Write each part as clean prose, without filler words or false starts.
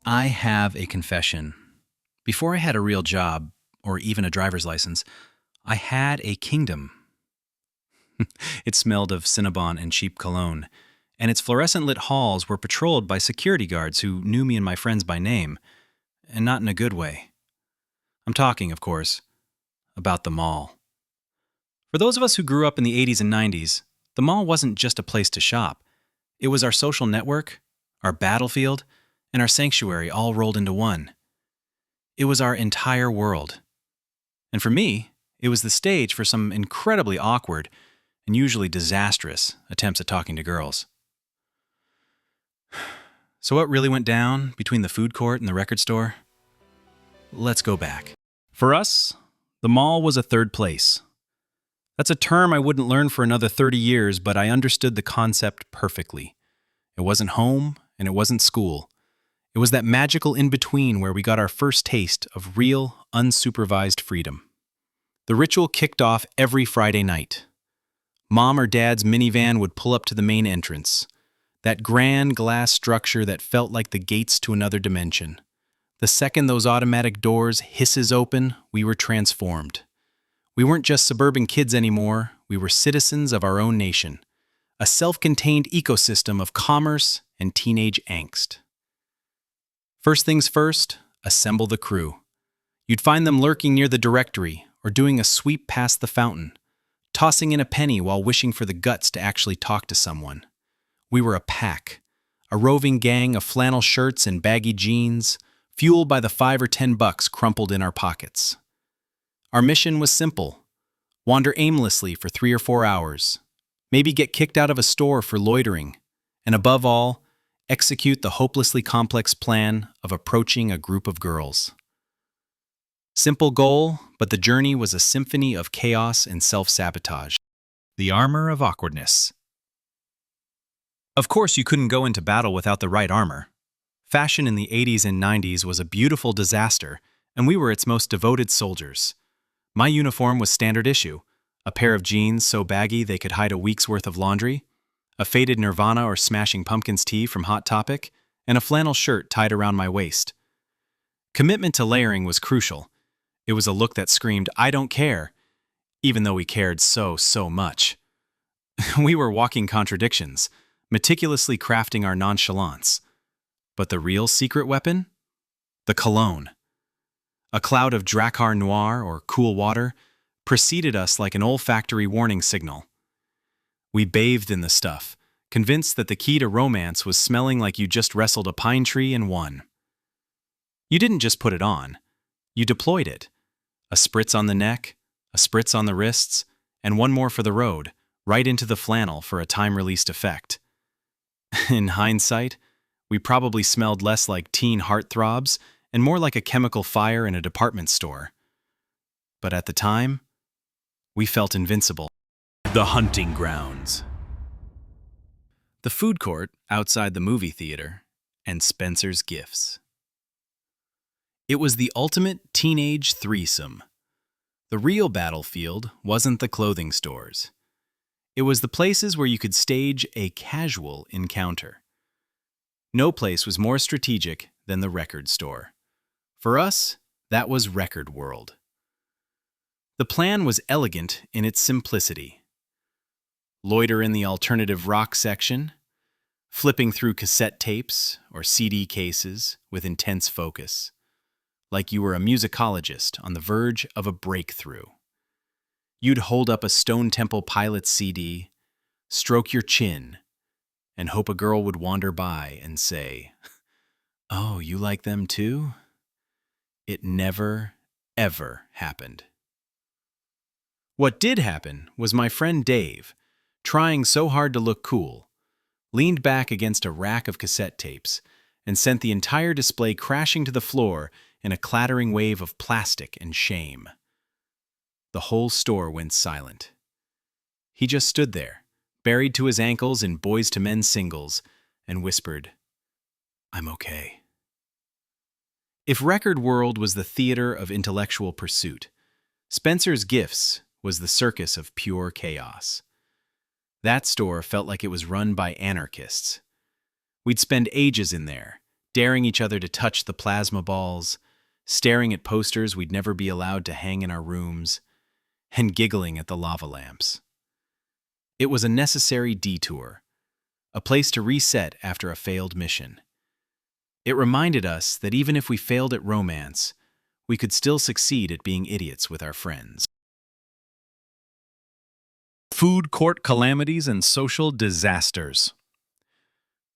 I have a confession. Before I had a real job, or even a driver's license, I had a kingdom. It smelled of Cinnabon and cheap cologne, and its fluorescent lit halls were patrolled by security guards who knew me and my friends by name, and not in a good way. I'm talking, of course, about the mall. For those of us who grew up in the 80s and 90s, the mall wasn't just a place to shop. It was our social network, our battlefield, and our sanctuary all rolled into one. It was our entire world. And for me, it was the stage for some incredibly awkward and usually disastrous attempts at talking to girls. So what really went down between the food court and the record store? Let's go back. For us, the mall was a third place. That's a term I wouldn't learn for another 30 years, but I understood the concept perfectly. It wasn't home, and it wasn't school. It was that magical in-between where we got our first taste of real, unsupervised freedom. The ritual kicked off every Friday night. Mom or Dad's minivan would pull up to the main entrance, that grand glass structure that felt like the gates to another dimension. The second those automatic doors hisses open, we were transformed. We weren't just suburban kids anymore, we were citizens of our own nation, a self-contained ecosystem of commerce and teenage angst. First things first, assemble the crew. You'd find them lurking near the directory or doing a sweep past the fountain, tossing in a penny while wishing for the guts to actually talk to someone. We were a pack, a roving gang of flannel shirts and baggy jeans, fueled by the $5 or $10 crumpled in our pockets. Our mission was simple: wander aimlessly for 3 or 4 hours, maybe get kicked out of a store for loitering, and above all, execute the hopelessly complex plan of approaching a group of girls. Simple goal, but the journey was a symphony of chaos and self-sabotage. The armor of awkwardness. Of course, you couldn't go into battle without the right armor. Fashion in the 80s and 90s was a beautiful disaster, and we were its most devoted soldiers. My uniform was standard issue: a pair of jeans so baggy they could hide a week's worth of laundry, a faded Nirvana or Smashing Pumpkins tee from Hot Topic, and a flannel shirt tied around my waist. Commitment to layering was crucial. It was a look that screamed, "I don't care," even though we cared so much. We were walking contradictions, meticulously crafting our nonchalance. But the real secret weapon? The cologne. A cloud of Drakkar Noir, or cool water, preceded us like an olfactory warning signal. We bathed in the stuff, convinced that the key to romance was smelling like you just wrestled a pine tree and won. You didn't just put it on. You deployed it. A spritz on the neck, a spritz on the wrists, and one more for the road, right into the flannel for a time-released effect. In hindsight, we probably smelled less like teen heartthrobs and more like a chemical fire in a department store. But at the time, we felt invincible. The hunting grounds. The food court outside the movie theater, and Spencer's Gifts. It was the ultimate teenage threesome. The real battlefield wasn't the clothing stores. It was the places where you could stage a casual encounter. No place was more strategic than the record store. For us, that was Record World. The plan was elegant in its simplicity. Loiter in the alternative rock section, flipping through cassette tapes or CD cases with intense focus, like you were a musicologist on the verge of a breakthrough. You'd hold up a Stone Temple Pilots CD, stroke your chin, and hope a girl would wander by and say, "Oh, you like them too?" It never, ever happened. What did happen was my friend Dave, trying so hard to look cool, leaned back against a rack of cassette tapes and sent the entire display crashing to the floor in a clattering wave of plastic and shame. The whole store went silent. He just stood there, buried to his ankles in Boys to Men singles, and whispered, "I'm okay." If Record World was the theater of intellectual pursuit, Spencer's Gifts was the circus of pure chaos. That store felt like it was run by anarchists. We'd spend ages in there, daring each other to touch the plasma balls, staring at posters we'd never be allowed to hang in our rooms, and giggling at the lava lamps. It was a necessary detour, a place to reset after a failed mission. It reminded us that even if we failed at romance, we could still succeed at being idiots with our friends. Food court calamities and social disasters.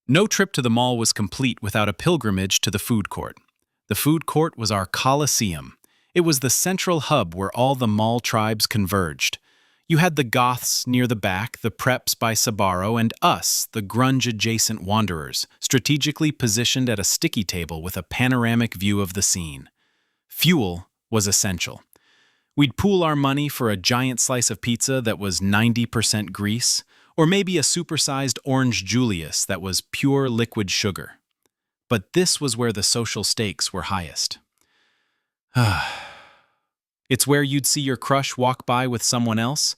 No trip to the mall was complete without a pilgrimage to the food court. The food court was our coliseum. It was the central hub where all the mall tribes converged. You had the goths near the back, the preps by Sbarro, and us, the grunge-adjacent wanderers, strategically positioned at a sticky table with a panoramic view of the scene. Fuel was essential. We'd pool our money for a giant slice of pizza that was 90% grease, or maybe a supersized Orange Julius that was pure liquid sugar. But this was where the social stakes were highest. It's where you'd see your crush walk by with someone else.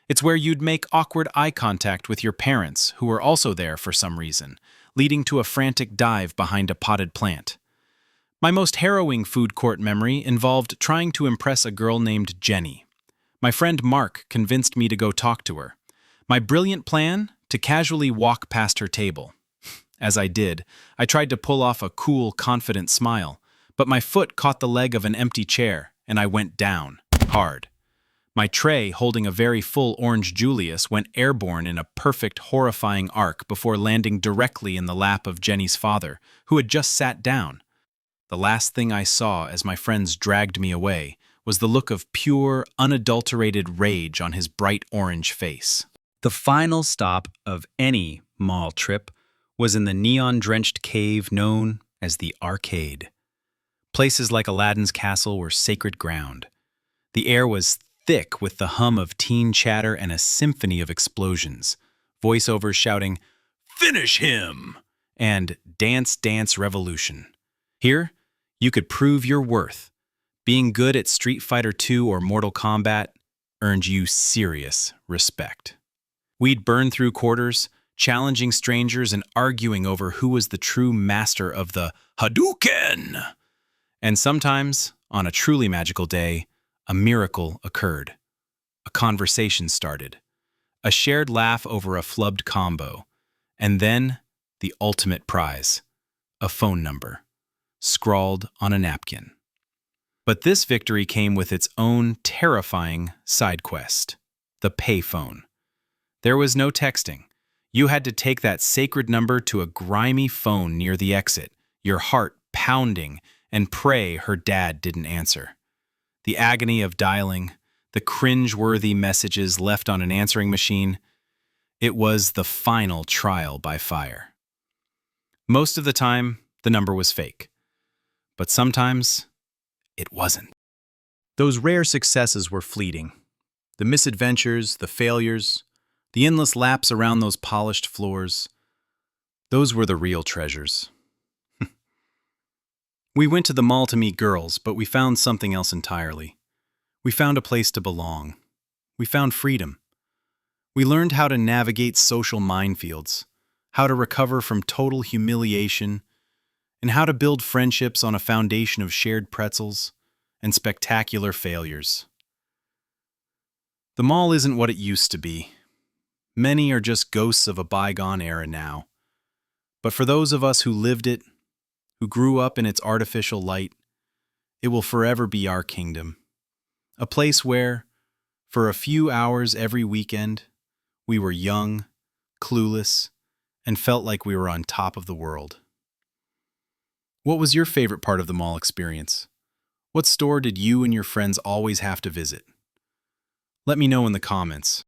It's where you'd make awkward eye contact with your parents, who were also there for some reason, leading to a frantic dive behind a potted plant. My most harrowing food court memory involved trying to impress a girl named Jenny. My friend Mark convinced me to go talk to her. My brilliant plan? To casually walk past her table. As I did, I tried to pull off a cool, confident smile, but my foot caught the leg of an empty chair, and I went down, hard. My tray, holding a very full Orange Julius, went airborne in a perfect, horrifying arc before landing directly in the lap of Jenny's father, who had just sat down. The last thing I saw as my friends dragged me away was the look of pure, unadulterated rage on his bright orange face. The final stop of any mall trip was in the neon-drenched cave known as the Arcade. Places like Aladdin's castle were sacred ground. The air was thick with the hum of teen chatter and a symphony of explosions, voiceovers shouting, "Finish him!" and "Dance, Dance Revolution." Here, you could prove your worth. Being good at Street Fighter II or Mortal Kombat earned you serious respect. We'd burn through quarters, challenging strangers and arguing over who was the true master of the Hadouken! And sometimes, on a truly magical day, a miracle occurred. A conversation started. A shared laugh over a flubbed combo. And then, the ultimate prize. A phone number. Scrawled on a napkin. But this victory came with its own terrifying side quest. The payphone. There was no texting. You had to take that sacred number to a grimy phone near the exit, your heart pounding, and pray her dad didn't answer. The agony of dialing, the cringe-worthy messages left on an answering machine, it was the final trial by fire. Most of the time, the number was fake. But sometimes, it wasn't. Those rare successes were fleeting. The misadventures, the failures, the endless laps around those polished floors, those were the real treasures. We went to the mall to meet girls, but we found something else entirely. We found a place to belong. We found freedom. We learned how to navigate social minefields, how to recover from total humiliation, and how to build friendships on a foundation of shared pretzels and spectacular failures. The mall isn't what it used to be. Many are just ghosts of a bygone era now. But for those of us who lived it, who grew up in its artificial light, it will forever be our kingdom. A place where, for a few hours every weekend, we were young, clueless, and felt like we were on top of the world. What was your favorite part of the mall experience? What store did you and your friends always have to visit? Let me know in the comments.